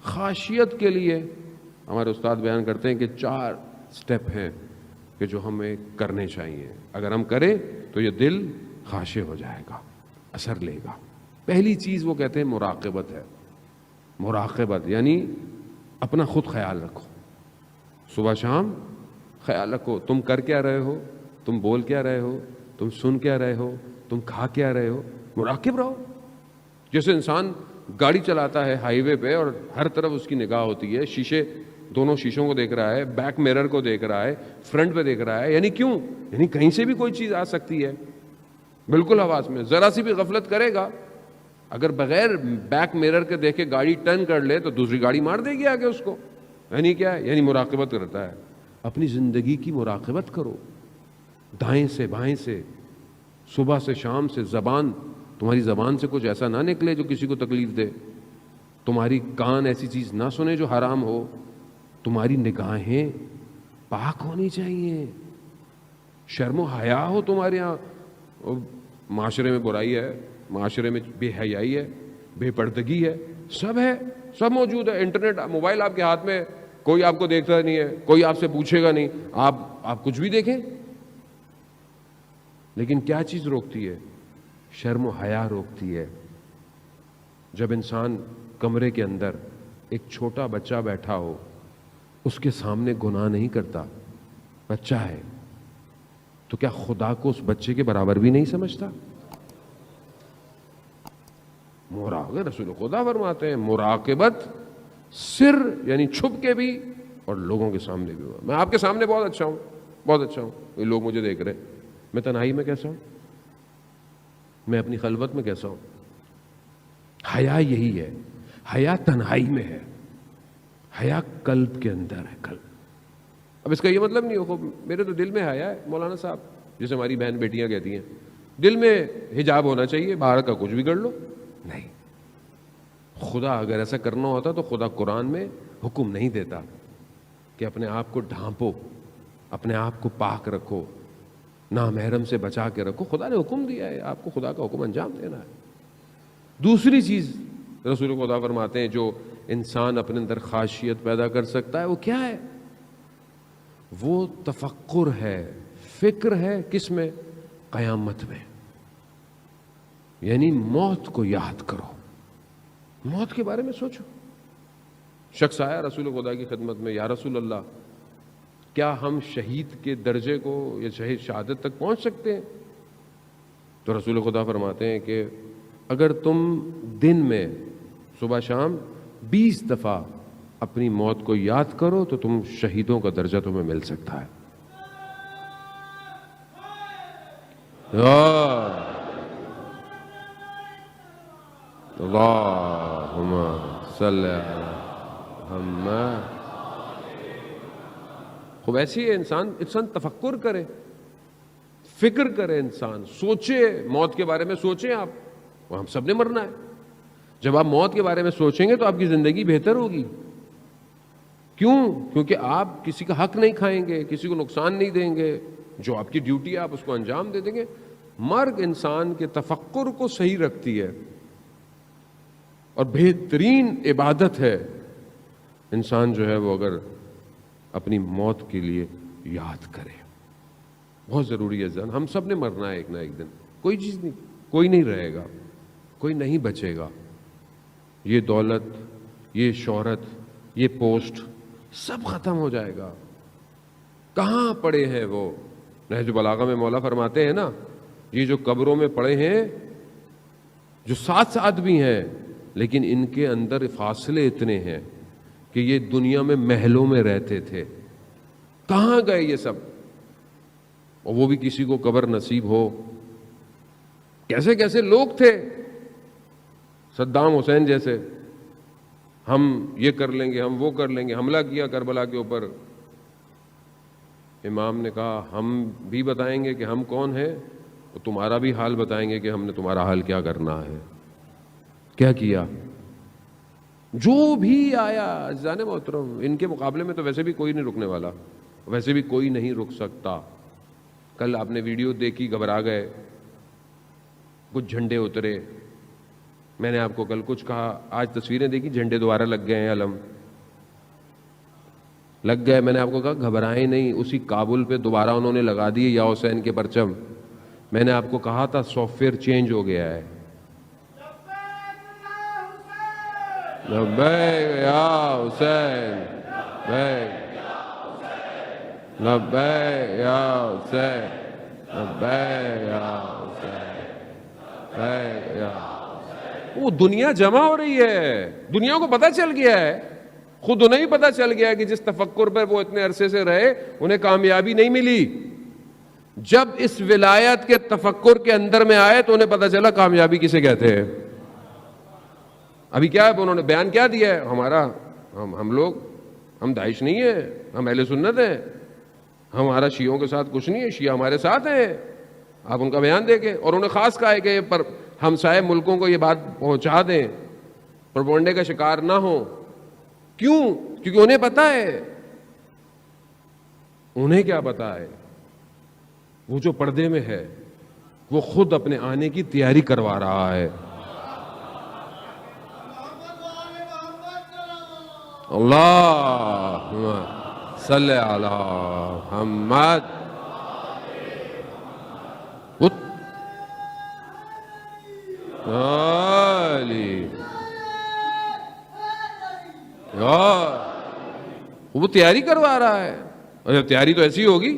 خاشیت کے لیے ہمارے استاد بیان کرتے ہیں کہ 4 سٹیپ ہیں کہ جو ہمیں کرنے چاہیے. اگر ہم کریں تو یہ دل خاشع ہو جائے گا, اثر لے گا. پہلی چیز وہ کہتے ہیں مراقبت ہے. مراقبت یعنی اپنا خود خیال رکھو, صبح شام خیال رکھو تم کر کیا رہے ہو, تم بول کیا رہے ہو, تم سن کیا رہے ہو, تم کھا کیا رہے ہو. مراقب رہو. جیسے انسان گاڑی چلاتا ہے ہائی وے پہ اور ہر طرف اس کی نگاہ ہوتی ہے, شیشے دونوں شیشوں کو دیکھ رہا ہے, بیک میرر کو دیکھ رہا ہے, فرنٹ پہ دیکھ رہا ہے. یعنی کیوں؟ یعنی کہیں سے بھی کوئی چیز آ سکتی ہے. بالکل حواس میں ذرا سی بھی غفلت کرے گا, اگر بغیر بیک میرر کے دیکھے گاڑی ٹرن کر لے تو دوسری گاڑی مار دے گی آگے اس کو. یعنی کیا ہے؟ یعنی مراقبت کرتا ہے. اپنی زندگی کی مراقبت کرو, دائیں سے بائیں سے, صبح سے شام سے. تمہاری زبان سے کچھ ایسا نہ نکلے جو کسی کو تکلیف دے, تمہاری کان ایسی چیز نہ سنے جو حرام ہو, تمہاری نگاہیں پاک ہونی چاہیے, شرم و حیا ہو تمہارے یہاں. معاشرے میں برائی ہے, معاشرے میں بے حیائی ہے, بے پردگی ہے, سب ہے, سب موجود ہے. انٹرنیٹ, موبائل آپ کے ہاتھ میں, کوئی آپ کو دیکھتا نہیں ہے, کوئی آپ سے پوچھے گا نہیں, آپ کچھ بھی دیکھیں. لیکن کیا چیز روکتی ہے؟ شرم و حیا روکتی ہے. جب انسان کمرے کے اندر ایک چھوٹا بچہ بیٹھا ہو, اس کے سامنے گناہ نہیں کرتا, بچہ ہے, تو کیا خدا کو اس بچے کے برابر بھی نہیں سمجھتا؟ رسول خدا فرماتے ہیں مراقبت سر یعنی چھپ کے بھی اور لوگوں کے سامنے بھی ہوا. میں آپ کے سامنے بہت اچھا ہوں, بہت اچھا ہوں, یہ لوگ مجھے دیکھ رہے ہیں. میں تنہائی میں کیسا ہوں, میں اپنی خلوت میں کیسا ہوں. حیا یہی ہے. حیا تنہائی میں ہے, حیا قلب کے اندر ہے. قلب. اب اس کا یہ مطلب نہیں ہو میرے تو دل میں حیا ہے مولانا صاحب, جیسے ہماری بہن بیٹیاں کہتی ہیں دل میں حجاب ہونا چاہیے, باہر کا کچھ بھی کر لو. نہیں, خدا اگر ایسا کرنا ہوتا تو خدا قرآن میں حکم نہیں دیتا کہ اپنے آپ کو ڈھانپو, اپنے آپ کو پاک رکھو, نامحرم سے بچا کے رکھو. خدا نے حکم دیا ہے, آپ کو خدا کا حکم انجام دینا ہے. دوسری چیز رسول خدا فرماتے ہیں جو انسان اپنے اندر خاشیت پیدا کر سکتا ہے, وہ کیا ہے؟ وہ تفکر ہے, فکر ہے. کس میں؟ قیامت میں. یعنی موت کو یاد کرو, موت کے بارے میں سوچو. شخص آیا رسول خدا کی خدمت میں, یا رسول اللہ کیا ہم شہید کے درجے کو یا شہید شہادت تک پہنچ سکتے ہیں؟ تو رسول خدا فرماتے ہیں کہ اگر تم دن میں صبح شام 20 دفعہ اپنی موت کو یاد کرو تو تم شہیدوں کا درجہ تمہیں مل سکتا ہے. اللہم صلی علی محمد. خوب ایسی ہے انسان تفکر کرے, فکر کرے, انسان سوچے, موت کے بارے میں سوچیں. آپ ہم سب نے مرنا ہے. جب آپ موت کے بارے میں سوچیں گے تو آپ کی زندگی بہتر ہوگی. کیوں؟ کیونکہ آپ کسی کا حق نہیں کھائیں گے, کسی کو نقصان نہیں دیں گے, جو آپ کی ڈیوٹی ہے آپ اس کو انجام دے دیں گے. مرگ انسان کے تفکر کو صحیح رکھتی ہے اور بہترین عبادت ہے. انسان جو ہے وہ اگر اپنی موت کے لیے یاد کرے, بہت ضروری ہے. ہم سب نے مرنا ہے ایک نہ ایک دن. کوئی چیز نہیں, کوئی نہیں رہے گا, کوئی نہیں بچے گا. یہ دولت, یہ شہرت, یہ پوسٹ سب ختم ہو جائے گا. کہاں پڑے ہیں وہ؟ نہج البلاغہ میں مولا فرماتے ہیں نا, یہ جو قبروں میں پڑے ہیں, جو ساتھ ساتھ بھی ہیں لیکن ان کے اندر فاصلے اتنے ہیں کہ یہ دنیا میں محلوں میں رہتے تھے, کہاں گئے یہ سب؟ اور وہ بھی کسی کو قبر نصیب ہو. کیسے کیسے لوگ تھے, صدام حسین جیسے, ہم یہ کر لیں گے, ہم وہ کر لیں گے. حملہ کیا کربلا کے اوپر, امام نے کہا ہم بھی بتائیں گے کہ ہم کون ہیں, تو تمہارا بھی حال بتائیں گے کہ ہم نے تمہارا حال کیا کرنا ہے. کیا کیا؟ جو بھی آیا. عزیزان محترم, ان کے مقابلے میں تو ویسے بھی کوئی نہیں رکنے والا, ویسے بھی کوئی نہیں رک سکتا. کل آپ نے ویڈیو دیکھی, گھبرا گئے, کچھ جھنڈے اترے. میں نے آپ کو کل کچھ کہا, آج تصویریں دیکھی, جھنڈے دوبارہ لگ گئے ہیں, علم لگ گئے. میں نے آپ کو کہا گھبرائیں نہیں, اسی کابل پہ دوبارہ انہوں نے لگا دیے یا حسین کے پرچم. میں نے آپ کو کہا تھا سافٹ ویئر چینج ہو گیا ہے. لبیک یا حسین, لبیک یا حسین, لبیک یا حسین, لبیک یا. وہ دنیا جمع ہو رہی ہے, دنیا کو پتہ چل گیا ہے, خود انہیں ہی پتہ چل گیا ہے کہ جس تفکر پر وہ اتنے عرصے سے رہے انہیں کامیابی نہیں ملی. جب اس ولایت کے تفکر کے اندر میں آئے تو انہیں پتہ چلا کامیابی کسے کہتے ہیں. ابھی کیا ہے, انہوں نے بیان کیا دیا ہے, ہمارا ہم لوگ, ہم داعش نہیں ہیں, ہم اہل سنت ہیں, ہمارا شیعوں کے ساتھ کچھ نہیں ہے, شیعہ ہمارے ساتھ ہیں. آپ ان کا بیان دیں گے, اور انہیں خاص کہا ہے کہ پر ہمسائے ملکوں کو یہ بات پہنچا دیں, پروپیگنڈے کا شکار نہ ہوں. کیوں؟ کیونکہ انہیں پتا ہے. انہیں کیا پتا ہے؟ وہ جو پردے میں ہے وہ خود اپنے آنے کی تیاری کروا رہا ہے. اللہم صلی علی محمد. وہ تیاری کروا رہا ہے. اور تیاری تو ایسی ہوگی,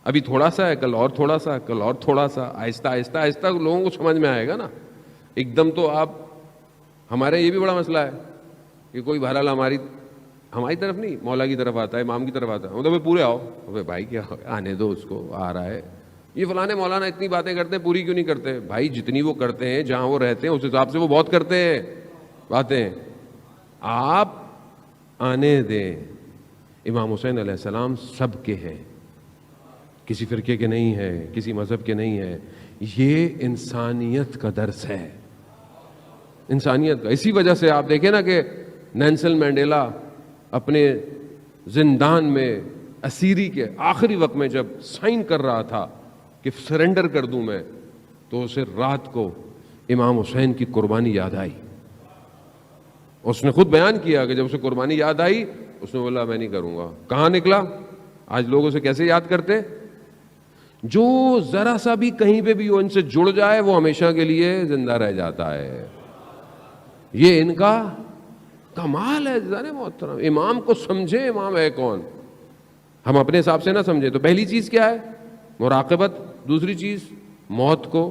ابھی تھوڑا سا ہے, کل اور تھوڑا سا, کل اور تھوڑا سا, آہستہ آہستہ آہستہ لوگوں کو سمجھ میں آئے گا نا. ایک دم تو آپ, ہمارے یہ بھی بڑا مسئلہ ہے کہ کوئی بہرحال ہماری طرف نہیں, مولا کی طرف آتا ہے, امام کی طرف آتا ہے, مطلب پورے آؤ. بھائی کیا آنے دو اس کو, آ رہا ہے. یہ فلانے مولانا اتنی باتیں کرتے ہیں, پوری کیوں نہیں کرتے؟ بھائی جتنی وہ کرتے ہیں, جہاں وہ رہتے ہیں اس حساب سے وہ بہت کرتے ہیں باتیں. آپ آنے دیں. امام حسین علیہ السلام سب کے ہیں, کسی فرقے کے نہیں ہیں, کسی مذہب کے نہیں ہیں. یہ انسانیت کا درس ہے, انسانیت کا. اسی وجہ سے آپ دیکھیں نا کہ نیلسن مینڈیلا اپنے زندان میں اسیری کے آخری وقت میں جب سائن کر رہا تھا کہ سرنڈر کر دوں میں, تو اسے رات کو امام حسین کی قربانی یاد آئی. اس نے خود بیان کیا کہ جب اسے قربانی یاد آئی اس نے بولا میں نہیں کروں گا. کہاں نکلا؟ آج لوگ اسے کیسے یاد کرتے؟ جو ذرا سا بھی کہیں پہ بھی وہ ان سے جڑ جائے وہ ہمیشہ کے لیے زندہ رہ جاتا ہے. یہ ان کا کمال ہے. جانے محترم, امام کو سمجھے امام ہے کون, ہم اپنے حساب سے نہ سمجھے. تو پہلی چیز کیا ہے؟ مراقبت. دوسری چیز موت کو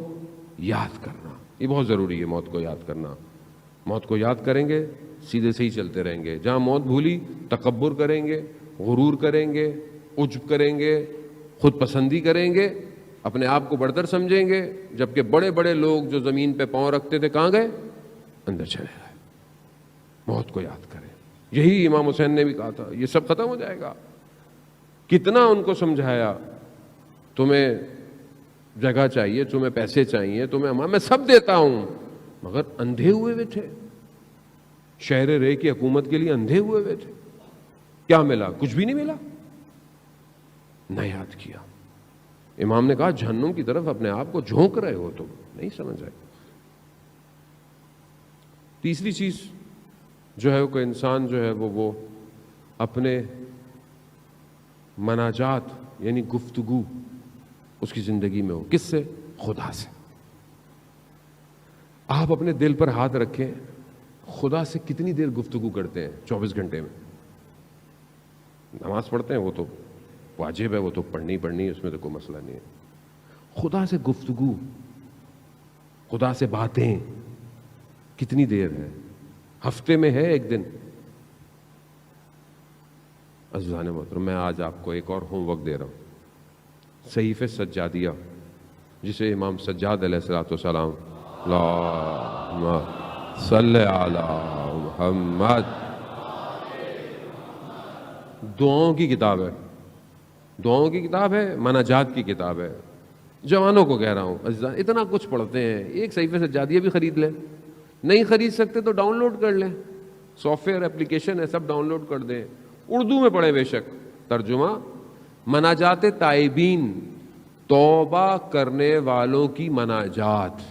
یاد کرنا. یہ بہت ضروری ہے, موت کو یاد کرنا. موت کو یاد کریں گے سیدھے سے ہی چلتے رہیں گے. جہاں موت بھولی تکبر کریں گے, غرور کریں گے, عجب کریں گے, خود پسندی کریں گے, اپنے آپ کو بڑھتر سمجھیں گے. جبکہ بڑے بڑے لوگ جو زمین پہ پاؤں رکھتے تھے کہاں گئے؟ اندر چلے گئے. موت کو یاد کریں. یہی امام حسین نے بھی کہا تھا, یہ سب ختم ہو جائے گا. کتنا ان کو سمجھایا, تمہیں جگہ چاہیے, تمہیں پیسے چاہیے, تمہیں میں سب دیتا ہوں, مگر اندھے ہوئے ہوئے تھے. شہر رے کی حکومت کے لیے اندھے ہوئے ہوئے تھے. کیا ملا؟ کچھ بھی نہیں ملا. نہ یاد کیا. امام نے کہا جہنم کی طرف اپنے آپ کو جھونک رہے ہو, تم نہیں سمجھ رہے. تیسری چیز جو ہے کہ انسان جو ہے وہ اپنے مناجات یعنی گفتگو اس کی زندگی میں ہو. کس سے؟ خدا سے. آپ اپنے دل پر ہاتھ رکھیں, خدا سے کتنی دیر گفتگو کرتے ہیں 24 گھنٹے میں؟ نماز پڑھتے ہیں, وہ تو واجب ہے, وہ تو پڑھنی ہے, اس میں تو کوئی مسئلہ نہیں ہے. خدا سے گفتگو, خدا سے باتیں کتنی دیر ہے؟ ہفتے میں ہے ایک دن؟ عزیزان محترم, میں آج آپ کو ایک اور ہوم ورک دے رہا ہوں. صحیفہ سجادیہ جسے امام سجاد علیہ السلام اللہم صلی علی محمد, دعاؤں کی کتاب ہے. دعاؤں کی کتاب ہے, مناجات کی کتاب ہے. جوانوں کو کہہ رہا ہوں, عزیزان اتنا کچھ پڑھتے ہیں, ایک صحیفہ سجادیہ بھی خرید لیں. نہیں خرید سکتے تو ڈاؤن لوڈ کر لیں, سافٹ ویئر اپلیکیشن ہے, سب ڈاؤن لوڈ کر دیں. اردو میں پڑھیں بے شک. ترجمہ مناجات تائبین, توبہ کرنے والوں کی مناجات.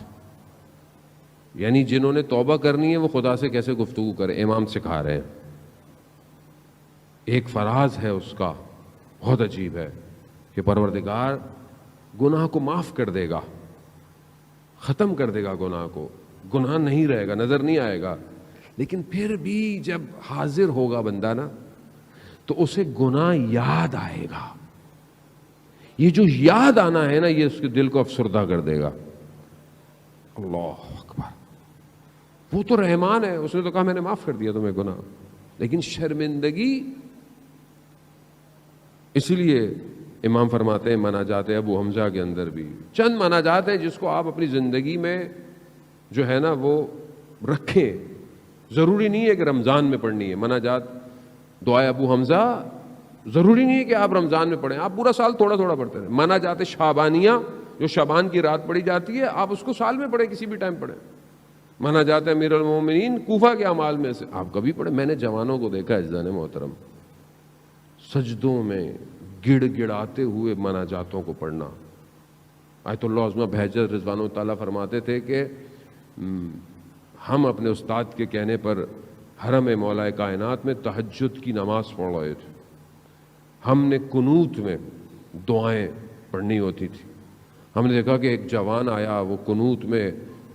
یعنی جنہوں نے توبہ کرنی ہے وہ خدا سے کیسے گفتگو کرے، امام سکھا رہے ہیں. ایک فراز ہے اس کا بہت عجیب ہے کہ پروردگار گناہ کو معاف کر دے گا، ختم کر دے گا گناہ کو، گناہ نہیں رہے گا، نظر نہیں آئے گا. لیکن پھر بھی جب حاضر ہوگا بندہ نا تو اسے گناہ یاد آئے گا. یہ جو یاد آنا ہے نا یہ اس کے دل کو افسردہ کر دے گا. اللہ اکبر. وہ تو رحمان ہے، اس نے تو کہا میں نے معاف کر دیا تمہیں گناہ. لیکن شرمندگی، اسی لیے امام فرماتے ہیں مناجات ابو حمزہ کے اندر بھی چند مناجات ہیں جس کو آپ اپنی زندگی میں جو ہے نا وہ رکھیں. ضروری نہیں ہے کہ رمضان میں پڑھنی ہے مناجات. دعائے ابو حمزہ ضروری نہیں ہے کہ آپ رمضان میں پڑھیں، آپ پورا سال تھوڑا تھوڑا پڑھتے رہیں. مناجات شعبانیہ جو شعبان کی رات پڑھی جاتی ہے آپ اس کو سال میں پڑھیں، کسی بھی ٹائم پڑھیں. مناجات امیر المومنین کوفہ کے اعمال میں سے آپ کبھی پڑھیں. میں نے جوانوں کو دیکھا عزیزان محترم سجدوں میں گڑ گڑاتے ہوئے مناجاتوں کو پڑھنا. آیت اللہ عظمہ بہجت رضوان اللہ تعالیٰ فرماتے تھے کہ ہم اپنے استاد کے کہنے پر حرم مولا کائنات میں تہجد کی نماز پڑھ رہے تھے. ہم نے قنوت میں دعائیں پڑھنی ہوتی تھی. ہم نے دیکھا کہ ایک جوان آیا، وہ قنوت میں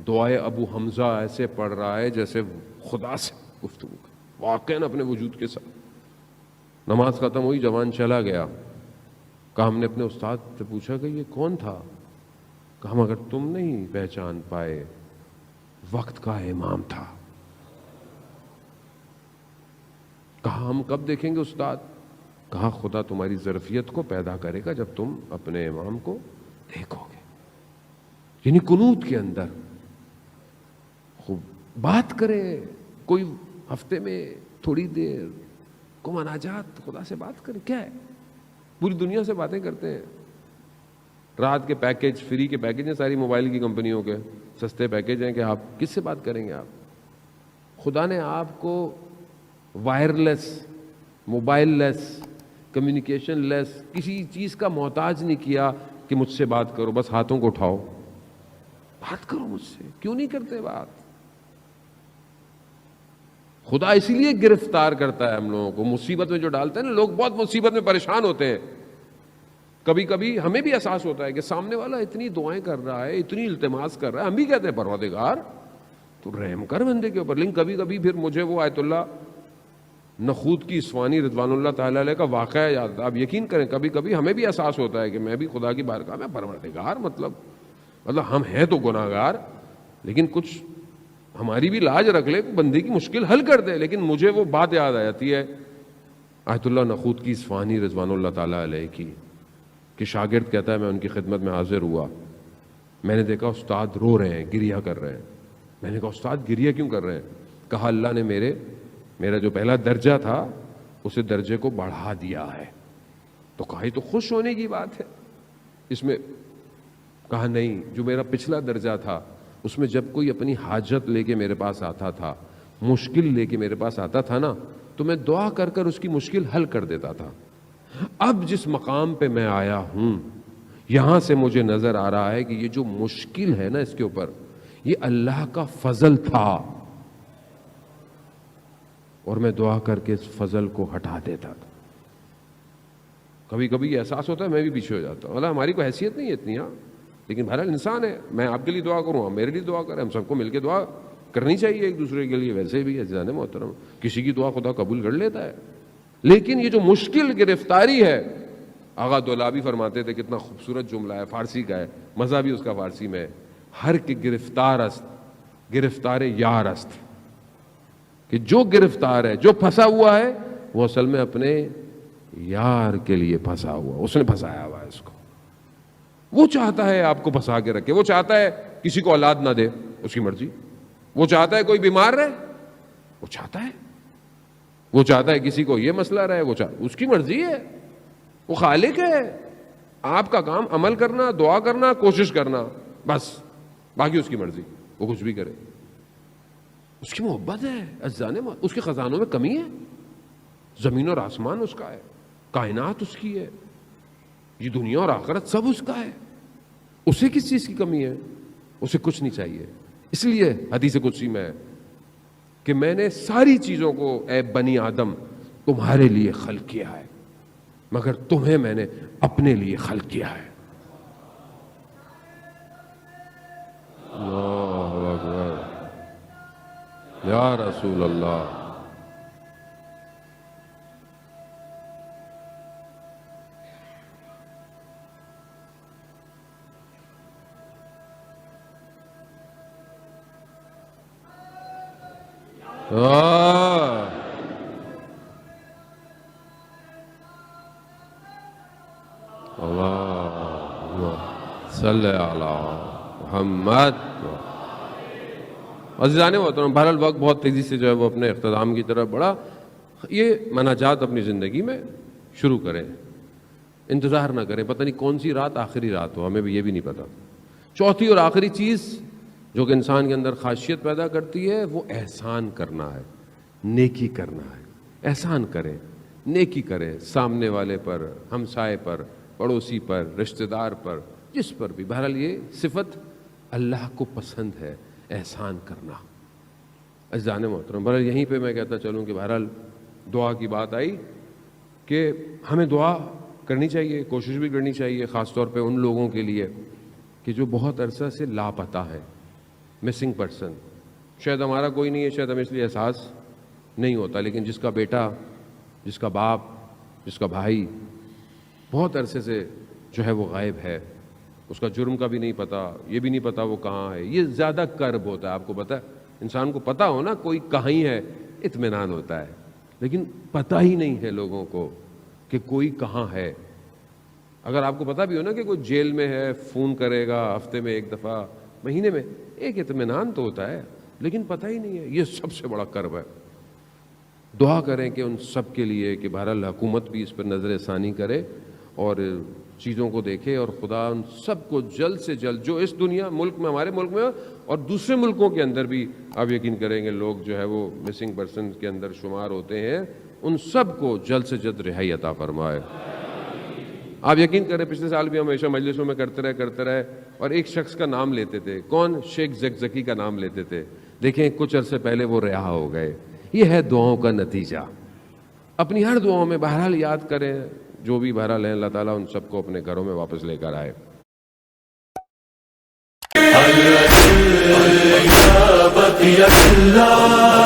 دعائے ابو حمزہ ایسے پڑھ رہا ہے جیسے خدا سے گفتگو کر، واقعاً اپنے وجود کے ساتھ. نماز ختم ہوئی، جوان چلا گیا. کہا ہم نے اپنے استاد سے پوچھا کہ یہ کون تھا؟ کہا مگر تم نہیں پہچان پائے، وقت کا امام تھا. کہا ہم کب دیکھیں گے استاد؟ کہا خدا تمہاری ظرفیت کو پیدا کرے گا جب تم اپنے امام کو دیکھو گے. یعنی قنوت کے اندر خوب بات کرے، کوئی ہفتے میں تھوڑی دیر کو مناجات خدا سے بات کرے. کیا ہے پوری دنیا سے باتیں کرتے ہیں. رات کے پیکج، فری کے پیکج ہیں ساری موبائل کی کمپنیوں کے، سستے پیکج ہیں کہ آپ کس سے بات کریں گے. آپ خدا نے آپ کو وائرلیس، موبائل لیس، کمیونیکیشن لیس، کسی چیز کا محتاج نہیں کیا کہ مجھ سے بات کرو. بس ہاتھوں کو اٹھاؤ، بات کرو مجھ سے. کیوں نہیں کرتے بات؟ خدا اسی لیے گرفتار کرتا ہے ہم لوگوں کو، مصیبت میں جو ڈالتا ہے نا. لوگ بہت مصیبت میں پریشان ہوتے ہیں. کبھی کبھی ہمیں بھی احساس ہوتا ہے کہ سامنے والا اتنی دعائیں کر رہا ہے، اتنی التماس کر رہا ہے، ہم بھی کہتے ہیں پروردگار تو رحم کر بندے کے اوپر. لیکن کبھی کبھی پھر مجھے وہ آیت اللہ نخود کی اسوانی رضوان اللہ تعالیٰ علیہ کا واقعہ یاد آتا. آپ یقین کریں کبھی کبھی ہمیں بھی احساس ہوتا ہے کہ میں بھی خدا کی بارگاہ میں پروردگار، مطلب ہم ہیں تو گناہ گار، لیکن کچھ ہماری بھی لاج رکھ لے، بندے کی مشکل حل کر دے. لیکن مجھے وہ بات یاد آ جاتی ہے آیت اللہ نخود کی اسفہانی رضوان اللہ تعالیٰ علیہ کی، کہ شاگرد کہتا ہے میں ان کی خدمت میں حاضر ہوا، میں نے دیکھا استاد رو رہے ہیں، گریہ کر رہے ہیں. میں نے کہا استاد گریہ کیوں کر رہے ہیں؟ کہا اللہ نے میرا جو پہلا درجہ تھا اسے درجے کو بڑھا دیا ہے. تو کہا یہ تو خوش ہونے کی بات ہے اس میں. کہا نہیں، جو میرا پچھلا درجہ تھا اس میں جب کوئی اپنی حاجت لے کے میرے پاس آتا تھا، مشکل لے کے میرے پاس آتا تھا نا، تو میں دعا کر کر اس کی مشکل حل کر دیتا تھا. اب جس مقام پہ میں آیا ہوں یہاں سے مجھے نظر آ رہا ہے کہ یہ جو مشکل ہے نا اس کے اوپر، یہ اللہ کا فضل تھا، اور میں دعا کر کے اس فضل کو ہٹا دیتا تھا. کبھی کبھی احساس ہوتا ہے میں بھی پیچھے ہو جاتا ہوں. اللہ ہماری کوئی حیثیت نہیں ہے اتنی، ہاں، لیکن بہرحال انسان ہے. میں آپ کے لیے دعا کروں، آپ میرے لیے دعا کریں، ہم سب کو مل کے دعا کرنی چاہیے ایک دوسرے کے لیے. ویسے بھی عزیزان محترم کسی کی دعا خدا قبول کر لیتا ہے. لیکن یہ جو مشکل گرفتاری ہے، آغا دولابی فرماتے تھے، کتنا خوبصورت جملہ ہے، فارسی کا ہے، مزہ بھی اس کا فارسی میں ہے، ہر کی گرفتار است گرفتار یار است. کہ جو گرفتار ہے، جو پھنسا ہوا ہے، وہ اصل میں اپنے یار کے لیے پھنسا ہوا، اس نے پھنسایا ہوا ہے اس کو. وہ چاہتا ہے آپ کو پھنسا کے رکھے، وہ چاہتا ہے کسی کو اولاد نہ دے، اس کی مرضی. وہ چاہتا ہے کوئی بیمار رہے، وہ چاہتا ہے. وہ چاہتا ہے کسی کو یہ مسئلہ رہے، اس کی مرضی ہے. وہ خالق ہے. آپ کا کام عمل کرنا، دعا کرنا، کوشش کرنا، بس. باقی اس کی مرضی، وہ کچھ بھی کرے. اس کی محبت ہے عزیزان، اس کے خزانوں میں کمی ہے؟ زمین اور آسمان اس کا ہے، کائنات اس کی ہے، یہ دنیا اور آخرت سب اس کا ہے. اسے کس چیز کی کمی ہے؟ اسے کچھ نہیں چاہیے. اس لیے حدیث قدسی میں ہے کہ میں نے ساری چیزوں کو اے بنی آدم تمہارے لیے خلق کیا ہے، مگر تمہیں میں نے اپنے لیے خلق کیا ہے۔ اللہ اکبر، یا رسول اللہ۔ صلی علی محمد۔ عزیزان محترم، بہرحال وقت بہت تیزی سے جو ہے وہ اپنے اختتام کی طرف بڑھا۔ یہ مناجات اپنی زندگی میں شروع کریں، انتظار نہ کریں، پتہ نہیں کون سی رات آخری رات ہو، ہمیں بھی یہ بھی نہیں پتا۔ چوتھی اور آخری چیز جو کہ انسان کے اندر خاصیت پیدا کرتی ہے وہ احسان کرنا ہے، نیکی کرنا ہے۔ احسان کریں، نیکی کریں، سامنے والے پر، ہمسائے پر، پڑوسی پر، رشتہ دار پر، جس پر بھی۔ بہرحال یہ صفت اللہ کو پسند ہے، احسان کرنا۔ عزیزان محترم، بہرحال یہیں پہ میں کہتا چلوں کہ بہرحال دعا کی بات آئی کہ ہمیں دعا کرنی چاہیے، کوشش بھی کرنی چاہیے، خاص طور پہ ان لوگوں کے لیے کہ جو بہت عرصہ سے لاپتہ ہیں، مسنگ پرسن۔ شاید ہمارا کوئی نہیں ہے، شاید ہمیں اس لیے احساس نہیں ہوتا، لیکن جس کا بیٹا، جس کا باپ، جس کا بھائی بہت عرصے سے جو ہے وہ غائب ہے، اس کا جرم کا بھی نہیں پتا، یہ بھی نہیں پتا وہ کہاں ہے، یہ زیادہ کرب ہوتا ہے۔ آپ کو پتا ہے، انسان کو پتا ہو نا کوئی کہاں ہی ہے، اطمینان ہوتا ہے، لیکن پتہ ہی نہیں ہے لوگوں کو کہ کوئی کہاں ہے۔ اگر آپ کو پتا بھی ہو نا کہ کوئی جیل میں ہے، فون کرے گا ہفتے میں ایک دفعہ، مہینے میں ایک، اطمینان تو ہوتا ہے، لیکن پتہ ہی نہیں ہے۔ یہ سب سے بڑا کرب ہے۔ دعا کریں کہ ان سب کے لیے کہ بہرحال حکومت بھی اس پر نظر ثانی کرے اور چیزوں کو دیکھے، اور خدا ان سب کو جلد سے جلد، جو اس دنیا ملک میں، ہمارے ملک میں اور دوسرے ملکوں کے اندر بھی آپ یقین کریں گے لوگ جو ہے وہ مسنگ پرسن کے اندر شمار ہوتے ہیں، ان سب کو جلد سے جلد رہائی عطا فرمائے۔ آپ یقین کریں پچھلے سال بھی ہم ہمیشہ مجلسوں میں کرتے رہے اور ایک شخص کا نام لیتے تھے، کون؟ شیخ زکزکی کا نام لیتے تھے۔ دیکھیں کچھ عرصے پہلے وہ رہا ہو گئے۔ یہ ہے دعاؤں کا نتیجہ۔ اپنی ہر دعاؤں میں بہرحال یاد کریں، جو بھی بہرحال ہے، اللہ تعالیٰ ان سب کو اپنے گھروں میں واپس لے کر آئے۔ بقيت الله